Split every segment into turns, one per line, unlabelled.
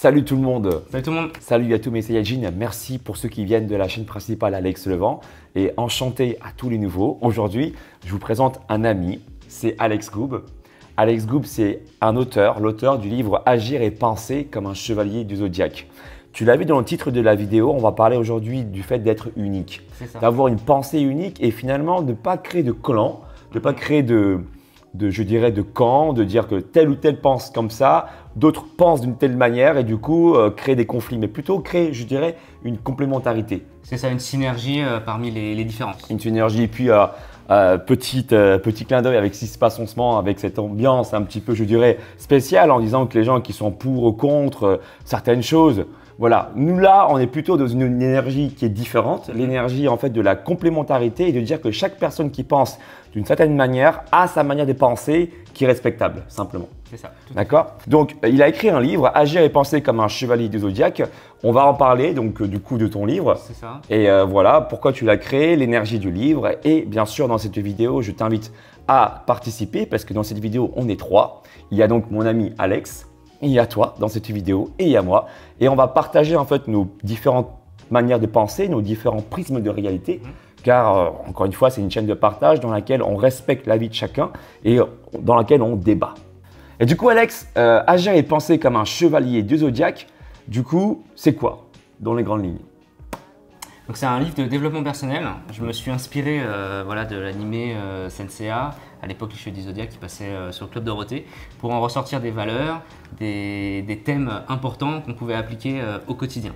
Salut tout le monde.
Salut tout le monde.
Salut à tous mes Saiyajins. Merci pour ceux qui viennent de la chaîne principale Alex Levent et enchanté à tous les nouveaux. Aujourd'hui, je vous présente un ami, c'est Alex Goob. Alex Goob, c'est un auteur, l'auteur du livre Agir et penser comme un chevalier du zodiaque. Tu l'as vu dans le titre de la vidéo, on va parler aujourd'hui du fait d'être unique, d'avoir une pensée unique et finalement de ne pas créer de clan, de ne pas créer de camp, de dire que tel ou tel pense comme ça, d'autres pensent d'une telle manière et du coup créer des conflits, mais plutôt créer, je dirais, une complémentarité.
C'est ça, une synergie parmi les différences.
Une synergie et puis petit clin d'œil avec ce qui se passe en ce moment, avec cette ambiance un petit peu, je dirais, spéciale en disant que les gens qui sont pour ou contre certaines choses, voilà, nous là, on est plutôt dans une énergie qui est différente, l'énergie en fait de la complémentarité et de dire que chaque personne qui pense d'une certaine manière a sa manière de penser qui est respectable, simplement.
C'est ça.
D'accord? Donc, il a écrit un livre, Agir et penser comme un chevalier du zodiaque. On va en parler donc du coup de ton livre.
C'est ça.
Et voilà, pourquoi tu l'as créé, l'énergie du livre. Et bien sûr, dans cette vidéo, je t'invite à participer parce que dans cette vidéo, on est trois. Il y a donc mon ami Alex. Il y a toi dans cette vidéo et il y a moi. Et on va partager en fait nos différentes manières de penser, nos différents prismes de réalité. Car encore une fois, c'est une chaîne de partage dans laquelle on respecte la vie de chacun et dans laquelle on débat. Et du coup, Alex, agir et penser comme un chevalier du zodiaque, du coup, c'est quoi dans les grandes lignes?
Donc c'est un livre de développement personnel. Je me suis inspiré voilà, de l'animé Senseiya, à l'époque les Chevaliers du Zodiaque qui passait sur le Club Dorothée, pour en ressortir des valeurs, des thèmes importants qu'on pouvait appliquer au quotidien.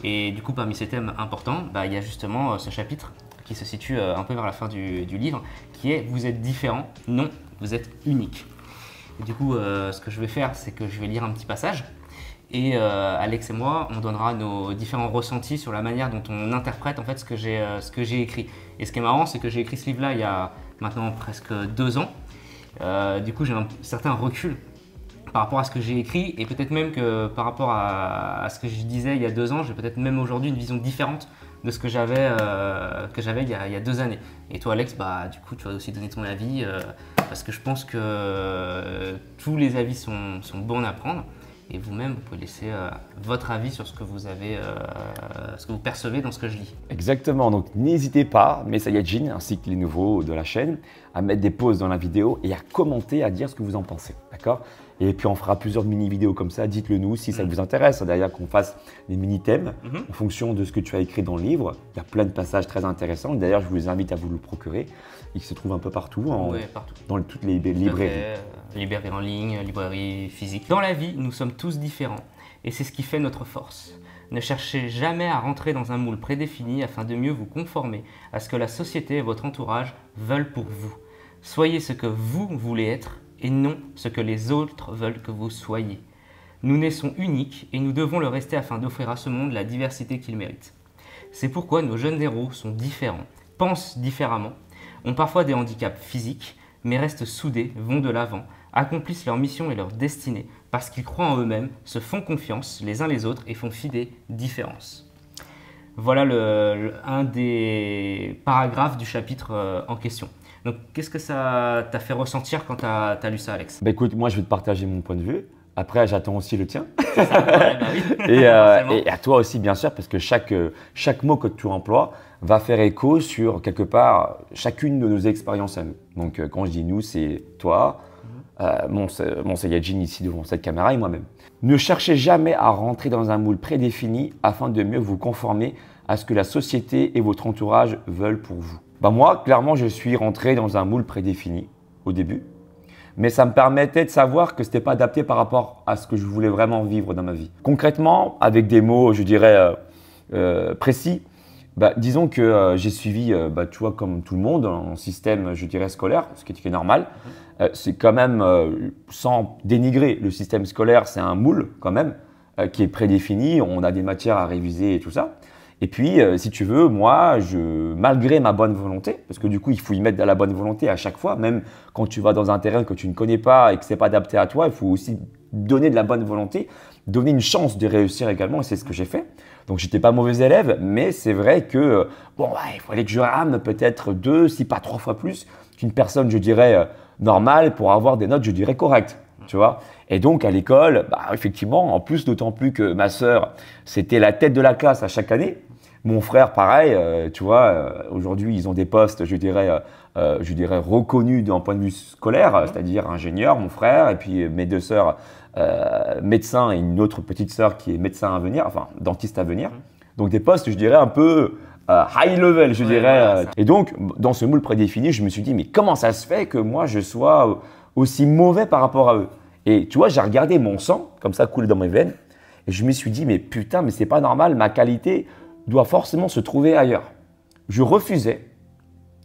Et du coup, parmi ces thèmes importants, il y a justement ce chapitre qui se situe un peu vers la fin du livre, qui est « Vous êtes différent, non, vous êtes unique ». Et du coup, ce que je vais faire, c'est que je vais lire un petit passage. Et Alex et moi, on donnera nos différents ressentis sur la manière dont on interprète en fait ce que j'ai écrit. Et ce qui est marrant, c'est que j'ai écrit ce livre-là il y a maintenant presque 2 ans. Du coup, j'ai un certain recul par rapport à ce que j'ai écrit et peut-être même que par rapport à ce que je disais il y a 2 ans, j'ai peut-être même aujourd'hui une vision différente de ce que j'avais il y a 2 années. Et toi, Alex, du coup, tu vas aussi donner ton avis parce que je pense que tous les avis sont bons à prendre. Et vous-même, vous pouvez laisser votre avis sur ce que vous avez, ce que vous percevez dans ce que je lis.
Exactement, donc n'hésitez pas, mes Saiyajins ainsi que les nouveaux de la chaîne, à mettre des pauses dans la vidéo et à commenter, à dire ce que vous en pensez, d'accord? Et puis on fera plusieurs mini-vidéos comme ça, dites-le nous si ça vous intéresse, d'ailleurs qu'on fasse des mini-thèmes en fonction de ce que tu as écrit dans le livre. Il y a plein de passages très intéressants, d'ailleurs je vous invite à vous le procurer. Il se trouve un peu partout,
partout.
Dans toutes les librairies.
Librairie en ligne, librairie physique. Dans la vie, nous sommes tous différents et c'est ce qui fait notre force. Ne cherchez jamais à rentrer dans un moule prédéfini afin de mieux vous conformer à ce que la société et votre entourage veulent pour vous. Soyez ce que vous voulez être et non ce que les autres veulent que vous soyez. Nous naissons uniques et nous devons le rester afin d'offrir à ce monde la diversité qu'il mérite. C'est pourquoi nos jeunes héros sont différents, pensent différemment, ont parfois des handicaps physiques, mais restent soudés, vont de l'avant, accomplissent leur mission et leur destinée parce qu'ils croient en eux-mêmes, se font confiance les uns les autres et font fi des différences. Voilà un des paragraphes du chapitre en question. Donc, qu'est-ce que ça t'a fait ressentir quand tu as lu ça, Alex?
Écoute, moi je vais te partager mon point de vue. Après, j'attends aussi le tien.
C'est ça, ouais, oui.
Et à toi aussi, bien sûr, parce que chaque mot que tu emploies va faire écho sur, quelque part, chacune de nos expériences à nous. Donc, quand je dis nous, c'est toi, mon Saiyajin ici devant cette caméra et moi-même. Ne cherchez jamais à rentrer dans un moule prédéfini afin de mieux vous conformer à ce que la société et votre entourage veulent pour vous. Moi, clairement, je suis rentré dans un moule prédéfini au début. Mais ça me permettait de savoir que ce n'était pas adapté par rapport à ce que je voulais vraiment vivre dans ma vie. Concrètement, avec des mots, je dirais, précis, disons que j'ai suivi, tu vois, comme tout le monde, un système, je dirais, scolaire, ce qui est normal. C'est quand même, sans dénigrer le système scolaire, c'est un moule quand même, qui est prédéfini, on a des matières à réviser et tout ça. Et puis, si tu veux, moi, malgré ma bonne volonté, parce que du coup, il faut y mettre de la bonne volonté à chaque fois, même quand tu vas dans un terrain que tu ne connais pas et que ce n'est pas adapté à toi, il faut aussi donner de la bonne volonté, donner une chance de réussir également, et c'est ce que j'ai fait. Donc, je n'étais pas mauvais élève, mais c'est vrai que, il fallait que je rame peut-être 2, si pas 3 fois plus qu'une personne, je dirais, normale pour avoir des notes, je dirais, correctes. Tu vois. Et donc à l'école, bah, effectivement, en plus, d'autant plus que ma sœur, c'était la tête de la classe à chaque année. Mon frère, pareil, tu vois, aujourd'hui, ils ont des postes, je dirais, reconnus d'un point de vue scolaire, c'est-à-dire ingénieur, mon frère, et puis mes deux sœurs, médecins, et une autre petite sœur qui est médecin à venir, enfin, dentiste à venir. Donc des postes, je dirais, un peu high level, je dirais.
Voilà,
Et donc, dans ce moule prédéfini, je me suis dit, mais comment ça se fait que moi, je sois aussi mauvais par rapport à eux? Et tu vois, j'ai regardé mon sang, comme ça, couler dans mes veines, et je me suis dit, mais putain, mais c'est pas normal, ma qualité doit forcément se trouver ailleurs. Je refusais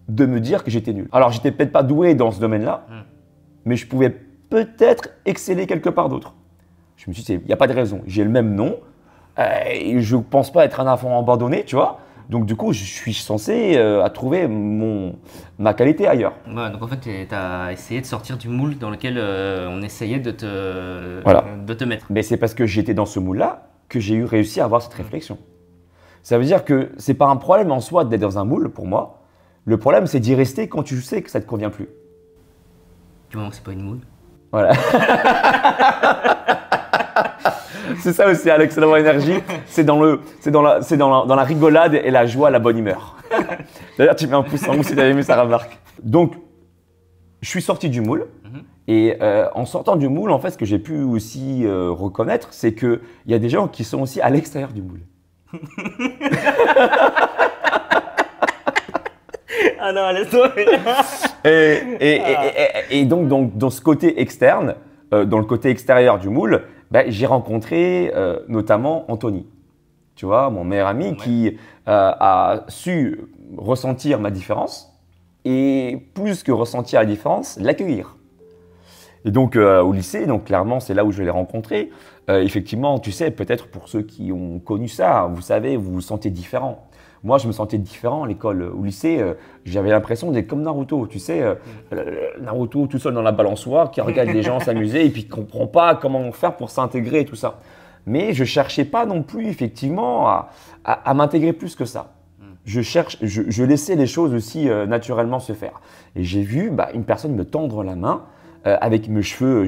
de me dire que j'étais nul. Alors, j'étais peut-être pas doué dans ce domaine-là, mais je pouvais peut-être exceller quelque part d'autre. Je me suis dit, il n'y a pas de raison. J'ai le même nom, et je ne pense pas être un enfant abandonné, tu vois. Donc, du coup, je suis censé trouver ma qualité ailleurs.
Ouais, donc en fait, tu as essayé de sortir du moule dans lequel on essayait de te mettre.
Mais c'est parce que j'étais dans ce moule-là que j'ai réussi à avoir cette réflexion. Ça veut dire que ce n'est pas un problème en soi d'être dans un moule, pour moi. Le problème, c'est d'y rester quand tu sais que ça ne te convient plus.
Du moment que ce n'est pas une moule.
Voilà. C'est ça aussi, Alex, c'est d'avoir énergie. C'est dans la rigolade et la joie, la bonne humeur. D'ailleurs, tu mets un pouce en haut si tu avais aimé sa remarque. Donc, je suis sorti du moule. Et en sortant du moule, en fait, ce que j'ai pu aussi reconnaître, c'est qu'il y a des gens qui sont aussi à l'extérieur du moule.
Ah non, laisse-toi.
Et donc, dans ce côté externe, dans le côté extérieur du moule, ben, j'ai rencontré notamment Anthony. Tu vois, mon meilleur ami qui a su ressentir ma différence et plus que ressentir la différence, l'accueillir. Et donc au lycée, donc clairement c'est là où je l'ai rencontré. Effectivement, tu sais, peut-être pour ceux qui ont connu ça, vous savez, vous vous sentez différent. Moi, je me sentais différent à l'école. Au lycée, j'avais l'impression d'être comme Naruto. Tu sais, Naruto tout seul dans la balançoire, qui regarde les gens s'amuser et puis qui ne comprend pas comment faire pour s'intégrer et tout ça. Mais je ne cherchais pas non plus, effectivement, à m'intégrer plus que ça. Je laissais les choses aussi naturellement se faire. Et j'ai vu une personne me tendre la main avec mes cheveux.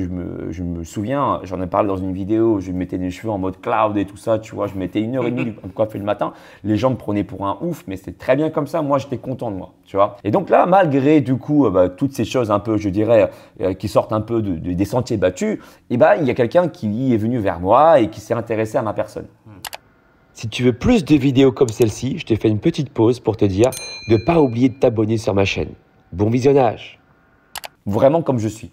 Je me souviens, j'en ai parlé dans une vidéo, je mettais des cheveux en mode cloud et tout ça, tu vois, je mettais 1h30 pour me coiffer le matin. Les gens me prenaient pour un ouf, mais c'était très bien comme ça. Moi, j'étais content de moi, tu vois. Et donc là, malgré du coup toutes ces choses un peu, je dirais, qui sortent un peu des sentiers battus, il y a quelqu'un qui est venu vers moi et qui s'est intéressé à ma personne.
Si tu veux plus de vidéos comme celle-ci, je te fais une petite pause pour te dire de ne pas oublier de t'abonner sur ma chaîne. Bon visionnage!
Vraiment comme je suis.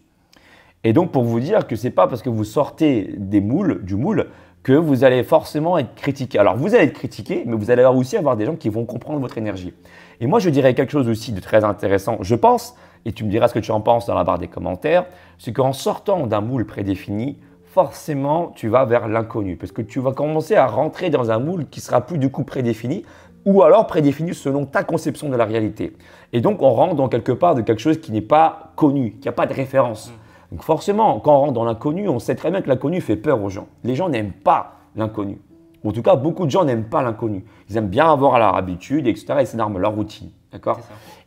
Et donc, pour vous dire que ce n'est pas parce que vous sortez du moule que vous allez forcément être critiqué. Alors, vous allez être critiqué, mais vous allez aussi avoir des gens qui vont comprendre votre énergie. Et moi, je dirais quelque chose aussi de très intéressant, je pense, et tu me diras ce que tu en penses dans la barre des commentaires, c'est qu'en sortant d'un moule prédéfini, forcément, tu vas vers l'inconnu. Parce que tu vas commencer à rentrer dans un moule qui sera plus du coup prédéfini, ou alors prédéfini selon ta conception de la réalité. Et donc, on rentre dans quelque part de quelque chose qui n'est pas connu, qui n'a pas de référence. Donc forcément, quand on rentre dans l'inconnu, on sait très bien que l'inconnu fait peur aux gens. Les gens n'aiment pas l'inconnu. En tout cas, beaucoup de gens n'aiment pas l'inconnu. Ils aiment bien avoir leur habitude, etc. Et c'est normal, leur routine. D'accord ?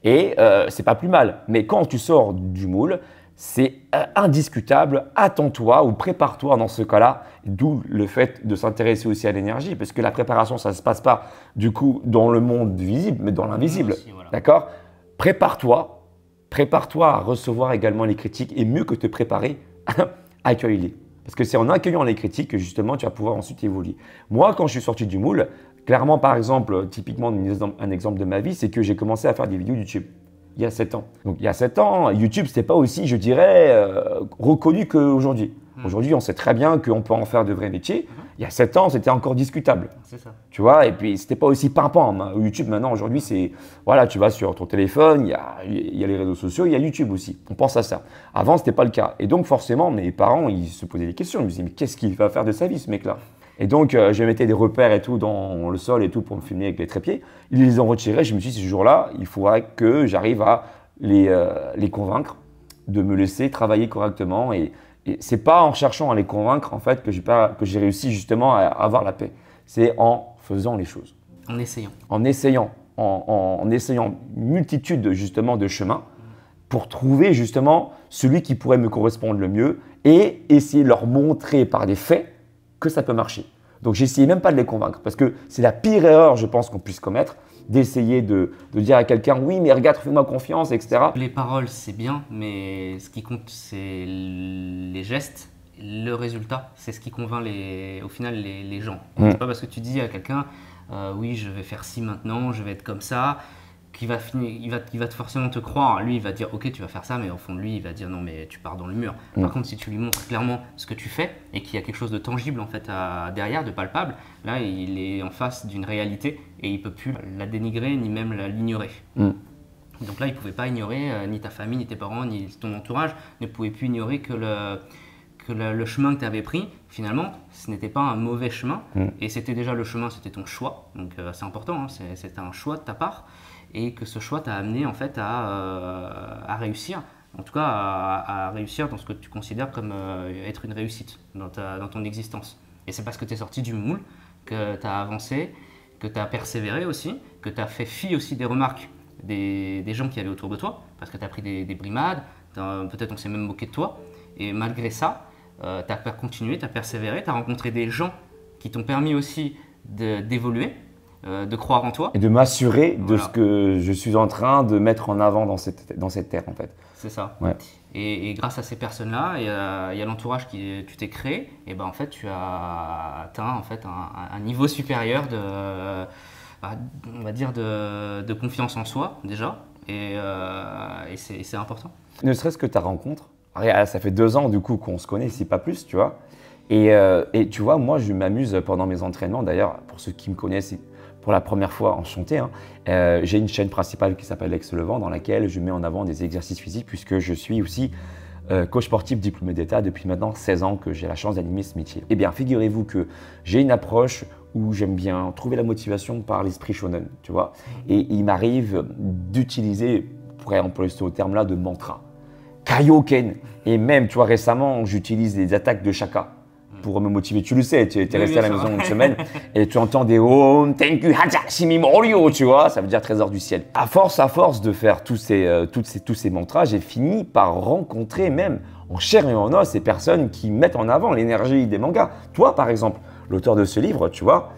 Et c'est pas plus mal. Mais quand tu sors du moule, c'est indiscutable. Attends-toi ou prépare-toi dans ce cas-là. D'où le fait de s'intéresser aussi à l'énergie. Parce que la préparation, ça ne se passe pas du coup dans le monde visible, mais dans l'invisible. Voilà. D'accord ? Prépare-toi à recevoir également les critiques et mieux que te préparer, accueille-les. Parce que c'est en accueillant les critiques que justement tu vas pouvoir ensuite évoluer. Moi, quand je suis sorti du moule, clairement par exemple, typiquement un exemple de ma vie, c'est que j'ai commencé à faire des vidéos YouTube il y a 7 ans. Donc il y a 7 ans, YouTube, ce n'était pas aussi, je dirais, reconnu qu'aujourd'hui. Aujourd'hui, on sait très bien qu'on peut en faire de vrais métiers. Il y a 7 ans, c'était encore discutable. C'est ça. Tu vois, et puis c'était pas aussi pimpant. YouTube, maintenant, aujourd'hui, c'est, voilà, tu vas sur ton téléphone, il y a les réseaux sociaux, il y a YouTube aussi. On pense à ça. Avant, c'était pas le cas. Et donc, forcément, mes parents, ils se posaient des questions. Ils me disaient, mais qu'est-ce qu'il va faire de sa vie, ce mec-là? Et donc, je mettais des repères et tout dans le sol et tout pour me filmer avec les trépieds. Ils les ont retirés. Je me suis dit, ce jour-là, il faudrait que j'arrive à les convaincre de me laisser travailler correctement. Et ce n'est pas en cherchant à les convaincre en fait, que j'ai réussi justement à avoir la paix. C'est en faisant les choses.
En essayant.
En essayant une multitude justement de chemins pour trouver justement celui qui pourrait me correspondre le mieux et essayer de leur montrer par des faits que ça peut marcher. Donc, j'essayais même pas de les convaincre parce que c'est la pire erreur, je pense, qu'on puisse commettre, d'essayer de dire à quelqu'un « oui, mais regarde, fais-moi confiance », etc.
Les paroles, c'est bien, mais ce qui compte, c'est les gestes. Le résultat, c'est ce qui convainc au final les gens. C'est pas parce que tu dis à quelqu'un oui, je vais faire ci maintenant, je vais être comme ça, qu'il va forcément te croire. Lui, il va dire ok, tu vas faire ça, mais au fond de lui, il va dire non, mais tu pars dans le mur. Par contre, si tu lui montres clairement ce que tu fais et qu'il y a quelque chose de tangible en fait derrière, de palpable, là, il est en face d'une réalité et il peut plus la dénigrer ni même l'ignorer. Donc là, il ne pouvait pas ignorer ni ta famille, ni tes parents, ni ton entourage ne pouvaient plus ignorer que le chemin que tu avais pris, finalement, ce n'était pas un mauvais chemin. Et c'était déjà le chemin, c'était ton choix. Donc c'est important, hein, c'était un choix de ta part. Et que ce choix t'a amené en fait à réussir. En tout cas, à réussir dans ce que tu considères comme être une réussite dans ton existence. Et c'est parce que tu es sorti du moule, que tu as avancé, que tu as persévéré aussi, que tu as fait fi aussi des remarques des gens qui avaient autour de toi, parce que tu as pris des brimades, peut-être on s'est même moqué de toi. Et malgré ça, tu as continué, tu as persévéré, tu as rencontré des gens qui t'ont permis aussi d'évoluer, de croire en toi.
Et de m'assurer de ce que je suis en train de mettre en avant dans cette terre en fait.
C'est ça.
Ouais.
Et grâce à ces personnes-là et à l'entourage que tu t'es créé, et ben en fait tu as atteint en fait un niveau supérieur on va dire de confiance en soi déjà. Et c'est important.
Ne serait-ce que ta rencontre. Ça fait 2 ans du coup qu'on se connaît, si pas plus, tu vois. Et tu vois, moi je m'amuse pendant mes entraînements. D'ailleurs, pour ceux qui me connaissent pour la première fois, enchanté, hein, j'ai une chaîne principale qui s'appelle Lex Levent dans laquelle je mets en avant des exercices physiques puisque je suis aussi coach sportif diplômé d'État depuis maintenant 16 ans que j'ai la chance d'animer ce métier. Eh bien, figurez-vous que j'ai une approche où j'aime bien trouver la motivation par l'esprit shonen, tu vois. Et il m'arrive d'utiliser, on pourrait employer ce terme-là, de mantra. Kaioken. Et même, tu vois, récemment, j'utilise les attaques de Shaka pour me motiver. Tu le sais, tu es resté à la maison une semaine et tu entends des Om, Thank you, Haja, Shimi Morio, tu vois, ça veut dire trésor du ciel. À force de faire tous ces mantras, j'ai fini par rencontrer même en chair et en os ces personnes qui mettent en avant l'énergie des mangas. Toi, par exemple, l'auteur de ce livre, tu vois,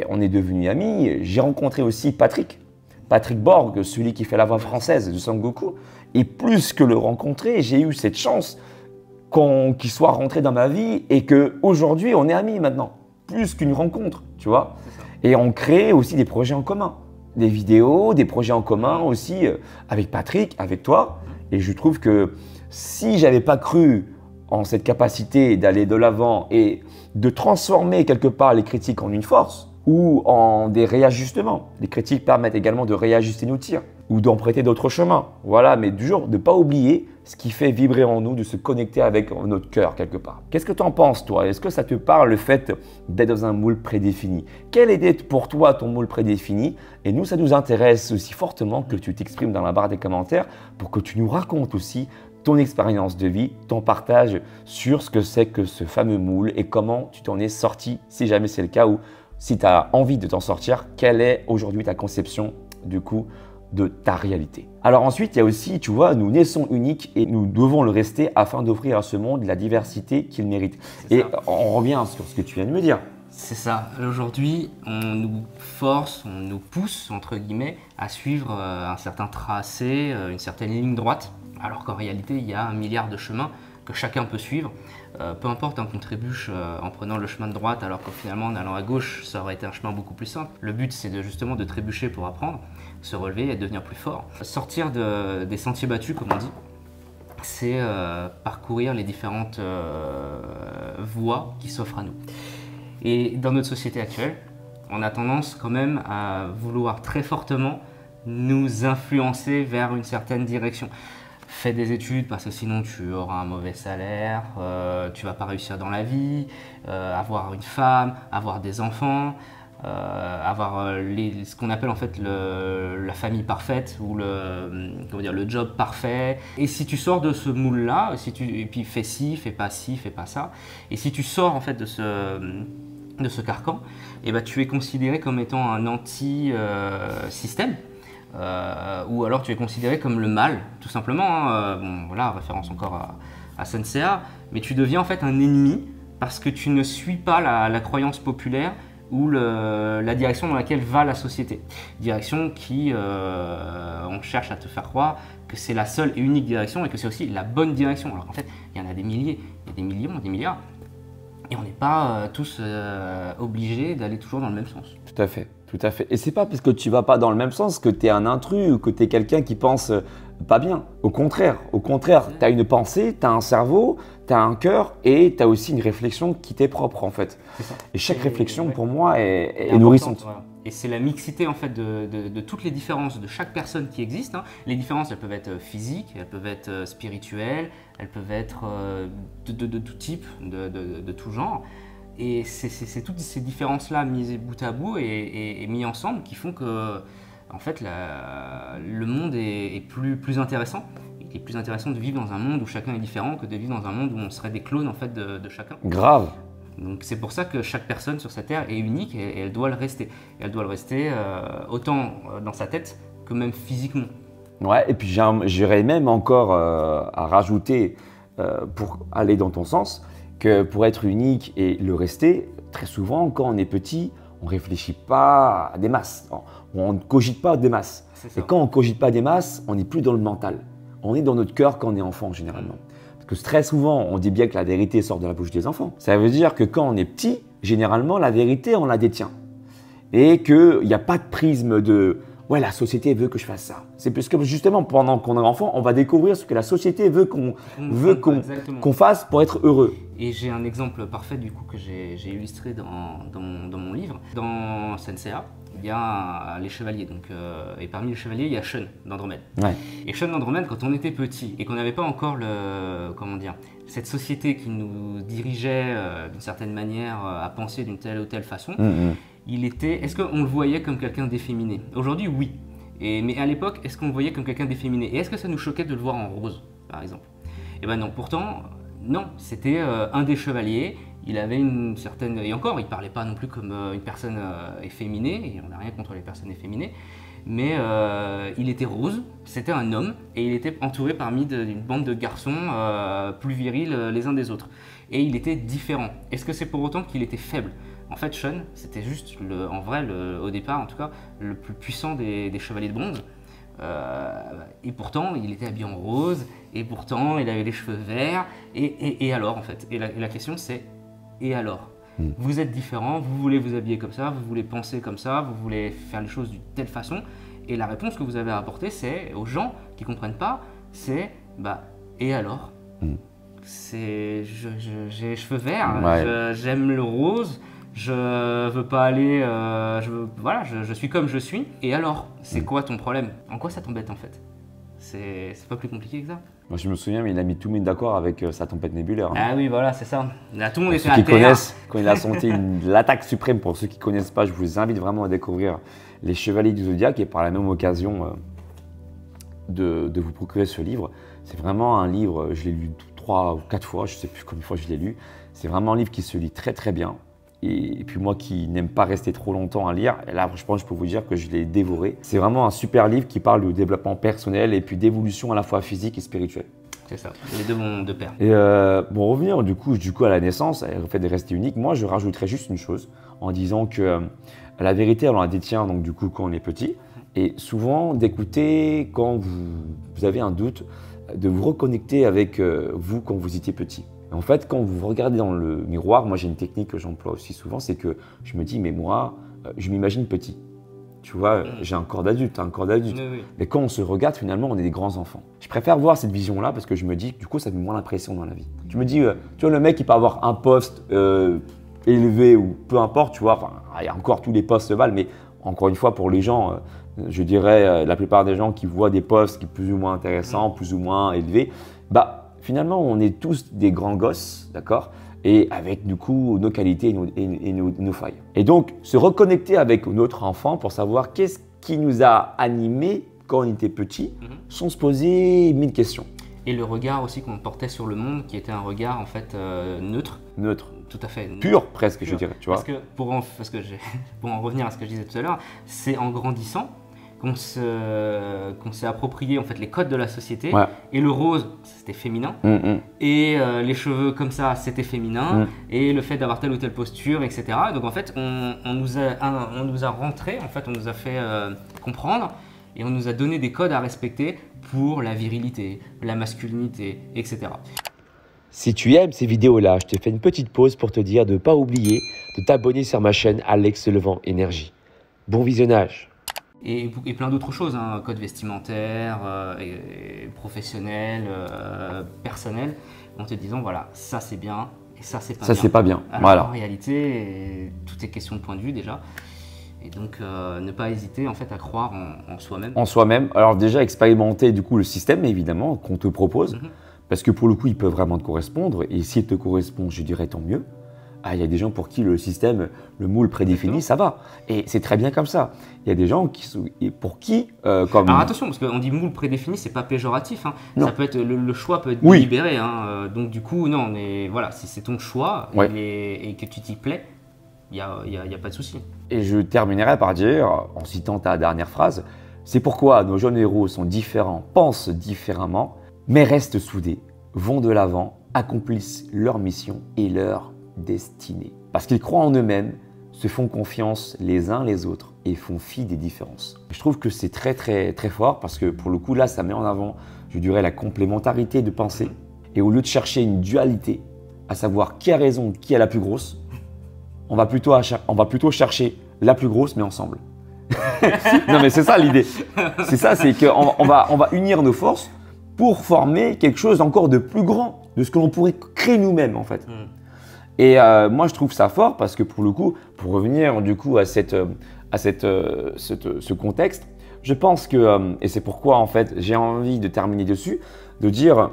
on est devenus amis. J'ai rencontré aussi Patrick Borg, celui qui fait la voix française de Son Goku. Et plus que le rencontrer, j'ai eu cette chance qu'il soit rentré dans ma vie et qu'aujourd'hui, on est amis maintenant. Plus qu'une rencontre, tu vois. Et on crée aussi des projets en commun. Des vidéos, des projets en commun aussi avec Patrick, avec toi. Et je trouve que si je n'avais pas cru en cette capacité d'aller de l'avant et de transformer quelque part les critiques en une force ou en des réajustements. Les critiques permettent également de réajuster nos tirs ou d'emprunter d'autres chemins. Voilà, mais toujours de ne pas oublier ce qui fait vibrer en nous, de se connecter avec notre cœur quelque part. Qu'est-ce que tu en penses, toi? Est-ce que ça te parle le fait d'être dans un moule prédéfini? Quel était pour toi ton moule prédéfini? Et nous, ça nous intéresse aussi fortement que tu t'exprimes dans la barre des commentaires pour que tu nous racontes aussi ton expérience de vie, ton partage sur ce que c'est que ce fameux moule et comment tu t'en es sorti, si jamais c'est le cas, ou si tu as envie de t'en sortir, quelle est aujourd'hui ta conception du coup de ta réalité. Alors ensuite, il y a aussi, tu vois, nous naissons uniques et nous devons le rester afin d'offrir à ce monde la diversité qu'il mérite. Et on revient sur ce que tu viens de me dire.
C'est ça. Aujourd'hui, on nous force, on nous pousse, entre guillemets, à suivre un certain tracé, une certaine ligne droite, alors qu'en réalité, il y a 1 milliard de chemins que chacun peut suivre. Peu importe qu'on trébuche en prenant le chemin de droite, alors que finalement, en allant à gauche, ça aurait été un chemin beaucoup plus simple. Le but, c'est justement de trébucher pour apprendre, se relever et devenir plus fort. Sortir des sentiers battus, comme on dit, c'est parcourir les différentes voies qui s'offrent à nous. Et dans notre société actuelle, on a tendance quand même à vouloir très fortement nous influencer vers une certaine direction. Fais des études parce que sinon tu auras un mauvais salaire, tu vas pas réussir dans la vie, avoir une femme, avoir des enfants, avoir ce qu'on appelle en fait la famille parfaite ou le job parfait. Et si tu sors de ce moule-là, et puis fais ci, fais pas ça, et si tu sors en fait de ce carcan, et ben, tu es considéré comme étant un anti-système. Ou alors tu es considéré comme le mal, tout simplement. Bon, voilà, référence encore à Senseiya, mais tu deviens en fait un ennemi parce que tu ne suis pas la croyance populaire ou la direction dans laquelle va la société. Direction qui, on cherche à te faire croire que c'est la seule et unique direction et que c'est aussi la bonne direction. Alors qu'en fait, il y en a des milliers, il y a des millions, des milliards. Et on n'est pas tous obligés d'aller toujours dans le même sens.
Tout à fait, tout à fait. Et c'est pas parce que tu vas pas dans le même sens que tu es un intrus ou que tu es quelqu'un qui pense pas bien. Au contraire, tu as une pensée, tu as un cerveau, tu as un cœur et tu as aussi une réflexion qui t'est propre en fait. Et chaque réflexion pour moi est nourrissante.
Voilà. Et c'est la mixité en fait de toutes les différences de chaque personne qui existe. Hein. Les différences, elles peuvent être physiques, elles peuvent être spirituelles, elles peuvent être de tout type, de tout genre. Et c'est toutes ces différences-là mises bout à bout et mises ensemble qui font que en fait, le monde est plus intéressant. Il est plus intéressant de vivre dans un monde où chacun est différent que de vivre dans un monde où on serait des clones en fait, de chacun.
Grave.
Donc c'est pour ça que chaque personne sur cette terre est unique et elle doit le rester. Et elle doit le rester autant dans sa tête que même physiquement.
Ouais, et puis j'irais même encore à rajouter, pour aller dans ton sens, que pour être unique et le rester, très souvent quand on est petit, on ne réfléchit pas à des masses, on ne cogite pas des masses. Et quand on ne cogite pas des masses, on n'est plus dans le mental. On est dans notre cœur quand on est enfant généralement. Parce que très souvent, on dit bien que la vérité sort de la bouche des enfants. Ça veut dire que quand on est petit, généralement, la vérité, on la détient. Et qu'il n'y a pas de prisme de « ouais, la société veut que je fasse ça ». C'est parce que justement, pendant qu'on est enfant, on va découvrir ce que la société veut qu'on fasse pour être heureux.
Et j'ai un exemple parfait du coup que j'ai illustré dans mon livre. Dans Senseiya, il y a les chevaliers. Et parmi les chevaliers, il y a Shun d'Andromède.
Ouais.
Et Shun d'Andromède, quand on était petit et qu'on n'avait pas encore cette société qui nous dirigeait d'une certaine manière à penser d'une telle ou telle façon, est-ce qu'on le voyait comme quelqu'un d'efféminé? Aujourd'hui, oui. Mais à l'époque, est-ce qu'on le voyait comme quelqu'un d'efféminé? Et est-ce que ça nous choquait de le voir en rose, par exemple? Eh ben non, pourtant, non. C'était un des chevaliers. Il avait une certaine… Et encore, il ne parlait pas non plus comme une personne efféminée, et on n'a rien contre les personnes efféminées, mais il était rose, c'était un homme, et il était entouré d'une bande de garçons plus virils les uns des autres. Et il était différent. Est-ce que c'est pour autant qu'il était faible? En fait, Shun, c'était juste, au départ en tout cas, le plus puissant des chevaliers de bronze. Et pourtant, il était habillé en rose, et pourtant, il avait les cheveux verts, et alors en fait? Et la question c'est, et alors? Vous êtes différent, vous voulez vous habiller comme ça, vous voulez penser comme ça, vous voulez faire les choses d'une telle façon, et la réponse que vous avez à apporter, c'est, aux gens qui ne comprennent pas, c'est, et alors? J'ai les cheveux verts,
ouais.
J'aime le rose, je veux pas aller, je suis comme je suis, et alors? C'est quoi ton problème? En quoi ça t'embête en fait? C'est pas plus compliqué que ça.
Moi je me souviens, mais il a mis tout le monde d'accord avec sa tempête nébulaire.
Ah oui, voilà, c'est ça. Là, tout le monde était
à terre. Ceux qui connaissent, quand il a senti l'attaque suprême, pour ceux qui ne connaissent pas, je vous invite vraiment à découvrir Les Chevaliers du Zodiaque et par la même occasion de vous procurer ce livre. C'est vraiment un livre, je l'ai lu 3 ou 4 fois, je ne sais plus combien de fois je l'ai lu. C'est vraiment un livre qui se lit très très bien. Et puis moi qui n'aime pas rester trop longtemps à lire, et là je pense que je peux vous dire que je l'ai dévoré. C'est vraiment un super livre qui parle de développement personnel et puis d'évolution à la fois physique et spirituelle.
C'est ça, les deux vont de pair.
Et pour revenir du coup à la naissance, le fait de rester unique, moi je rajouterais juste une chose en disant que la vérité on la détient donc du coup quand on est petit. Et souvent d'écouter quand vous avez un doute, de vous reconnecter avec vous quand vous étiez petit. En fait, quand vous regardez dans le miroir, moi j'ai une technique que j'emploie aussi souvent, c'est que je me dis, mais moi, je m'imagine petit. Tu vois, j'ai un corps d'adulte,
Oui.
Mais quand on se regarde, finalement, on est des grands enfants. Je préfère voir cette vision-là parce que je me dis, du coup, ça met moins l'impression dans la vie. Tu me dis, tu vois, le mec, il peut avoir un poste élevé ou peu importe, tu vois, enfin, il y a encore tous les postes se valent, mais encore une fois, pour les gens, je dirais, la plupart des gens qui voient des postes qui sont plus ou moins intéressants, plus ou moins élevés, finalement, on est tous des grands gosses, d'accord? Et avec du coup nos qualités et nos failles. Et donc, se reconnecter avec notre enfant pour savoir qu'est-ce qui nous a animés quand on était petit, sans se poser 1000 questions.
Et le regard aussi qu'on portait sur le monde, qui était un regard en fait neutre.
Neutre.
Tout à fait.
Pur presque, je dirais. Tu vois.
Pour en revenir à ce que je disais tout à l'heure, c'est en grandissant qu'on s'est approprié en fait les codes de la société.
Ouais.
Et le rose, c'était féminin. Et les cheveux comme ça, c'était féminin. Et le fait d'avoir telle ou telle posture, etc. Donc en fait, on nous a rentré, en fait, on nous a fait comprendre et on nous a donné des codes à respecter pour la virilité, la masculinité, etc.
Si tu aimes ces vidéos-là, je te fais une petite pause pour te dire de ne pas oublier de t'abonner sur ma chaîne Alex Levent Énergie. Bon visionnage.
Et plein d'autres choses, hein, code vestimentaire, et professionnel, personnel, en te disant voilà, ça c'est bien et ça c'est pas bien.
Ça, c'est pas bien.
Alors,
Voilà.
en réalité, tout est question de point de vue déjà. Et donc, ne pas hésiter en fait à croire en soi-même.
En soi-même. Alors déjà, expérimenter du coup le système, évidemment, qu'on te propose. Parce que pour le coup, il peut vraiment te correspondre. Et s'il te correspond, je dirais tant mieux. Ah, il y a des gens pour qui le système, le moule prédéfini, ça va. Et c'est très bien comme ça. Il y a des gens pour qui, comme…
Alors attention, parce qu'on dit moule prédéfini, c'est pas péjoratif. Hein.
Non.
Ça peut être, le choix peut être
Oui.
délibéré. Hein. Donc du coup, non, mais voilà, si c'est ton choix
Ouais.
et que tu t'y plais, il n'y a pas de souci.
Et je terminerai par dire, en citant ta dernière phrase, c'est pourquoi nos jeunes héros sont différents, pensent différemment, mais restent soudés, vont de l'avant, accomplissent leur mission et leur destinée. Parce qu'ils croient en eux-mêmes, se font confiance les uns les autres et font fi des différences. Je trouve que c'est très très très fort parce que pour le coup là, ça met en avant, je dirais, la complémentarité de pensée. Et au lieu de chercher une dualité, à savoir qui a raison, qui est la plus grosse, on va plutôt chercher la plus grosse mais ensemble. Non mais c'est ça l'idée. C'est ça, c'est qu'on va unir nos forces pour former quelque chose d'encore de plus grand, de ce que l'on pourrait créer nous-mêmes en fait. Et moi je trouve ça fort parce que pour le coup, pour revenir du coup à ce contexte, je pense que, et c'est pourquoi en fait j'ai envie de terminer dessus, de dire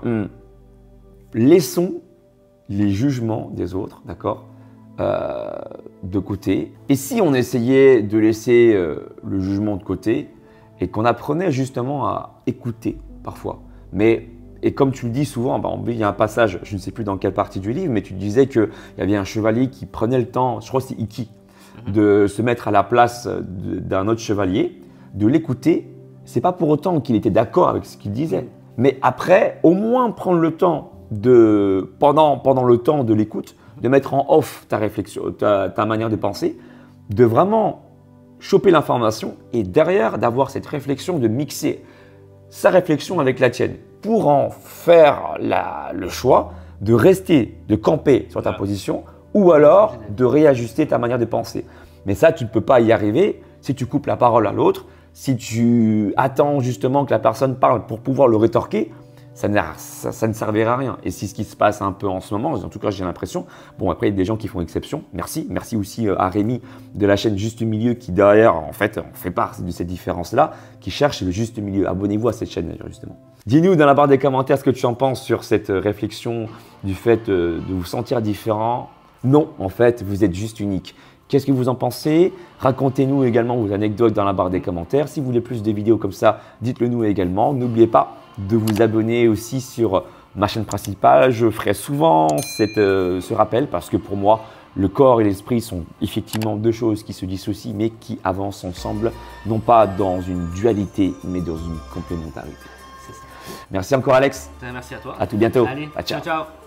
laissons les jugements des autres, d'accord, de côté. Et si on essayait de laisser le jugement de côté et qu'on apprenait justement à écouter parfois. Mais, et comme tu le dis souvent, il y a un passage, je ne sais plus dans quelle partie du livre, mais tu disais qu'il y avait un chevalier qui prenait le temps, je crois que c'est Iki, de se mettre à la place d'un autre chevalier, de l'écouter. C'est pas pour autant qu'il était d'accord avec ce qu'il disait, mais après, au moins prendre le temps pendant le temps de l'écoute, de mettre en off ta réflexion, ta manière de penser, de vraiment choper l'information et derrière d'avoir cette réflexion, de mixer sa réflexion avec la tienne pour en faire le choix de rester, de camper sur ta position ou alors de réajuster ta manière de penser. Mais ça, tu ne peux pas y arriver si tu coupes la parole à l'autre, si tu attends justement que la personne parle pour pouvoir le rétorquer. Ça ne servira à rien. Et c'est ce qui se passe un peu en ce moment, en tout cas j'ai l'impression. Bon, après il y a des gens qui font exception, merci. Merci aussi à Rémi de la chaîne Juste Milieu qui derrière, en fait, on fait part de ces différences-là, qui cherche le juste milieu. Abonnez-vous à cette chaîne justement. Dis-nous dans la barre des commentaires ce que tu en penses sur cette réflexion du fait de vous sentir différent. Non, en fait, vous êtes juste unique. Qu'est-ce que vous en pensez? Racontez-nous également vos anecdotes dans la barre des commentaires. Si vous voulez plus de vidéos comme ça, dites-le nous également. N'oubliez pas de vous abonner aussi sur ma chaîne principale. Je ferai souvent ce rappel parce que pour moi, le corps et l'esprit sont effectivement deux choses qui se dissocient mais qui avancent ensemble, non pas dans une dualité mais dans une complémentarité. Merci encore Alex.
Merci à toi.
À tout bientôt.
Allez,
ciao.
ciao.